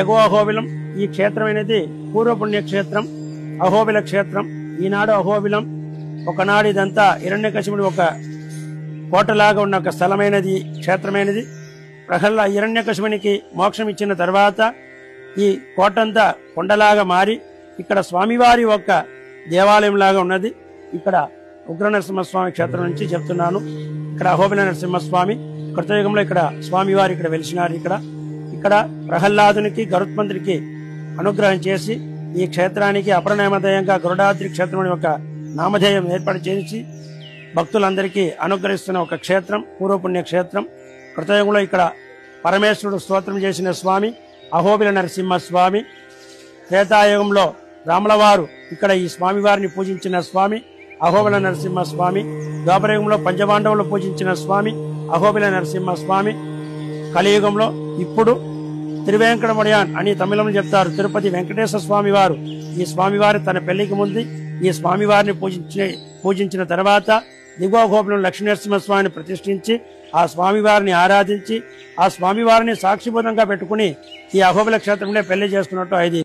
ఎగువ అహోబిలం ఈ క్షేత్రం అనేది పూర్వపుణ్య క్షేత్రం, అహోబిల క్షేత్రం. ఈనాడు అహోబిలం ఒకనాడు ఇదంతా హిరణ్యకశిపుడు ఒక కోటలాగా ఉన్న ఒక స్థలమైనది, క్షేత్రమైనది. హిరణ్యకశిపునికి మోక్షం ఇచ్చిన తర్వాత ఈ కోటంతా కొండలాగా మారి ఇక్కడ స్వామివారి ఒక దేవాలయం లాగా ఉన్నది. ఇక్కడ ఉగ్ర నరసింహస్వామి క్షేత్రం నుంచి చెప్తున్నాను. ఇక్కడ అహోబిల నరసింహస్వామి కృతయుగంలో ఇక్కడ స్వామివారి ఇక్కడ వెలిసినారు. ఇక్కడ ప్రహ్లాదునికి గరుత్మంతుడికి అనుగ్రహం చేసి ఈ క్షేత్రానికి అపరనామధేయంగా గరుడాద్రి క్షేత్రం ఒక నామధేయం ఏర్పాటు చేసి భక్తులందరికీ అనుగ్రహిస్తున్న ఒక క్షేత్రం, పూర్వపుణ్య క్షేత్రం. కృతయుగంలో ఇక్కడ పరమేశ్వరుడు స్తోత్రం చేసిన స్వామి అహోబిల నరసింహస్వామి. త్రేతాయుగంలో రాములవారు ఇక్కడ ఈ స్వామివారిని పూజించిన స్వామి అహోబిల నరసింహస్వామి. ద్వాపరయుగంలో పంచపాండవులు పూజించిన స్వామి అహోబిల నరసింహస్వామి. కలియుగంలో ఇప్పుడు తిరువేంకటముడియాన్ అని తమిళంలో చెప్తారు, తిరుపతి వెంకటేశ్వర స్వామి వారు. ఈ స్వామివారి తన పెళ్లికి ముందు ఈ స్వామివారిని పూజించిన తర్వాత దిగువ అహోబిలం లక్ష్మీనరసింహస్వామిని ప్రతిష్ఠించి ఆ స్వామివారిని ఆరాధించి ఆ స్వామివారిని సాక్షిభూతంగా పెట్టుకుని ఈ అహోబిల క్షేత్రంలో పెళ్లి చేసుకున్నట్టు ఐది.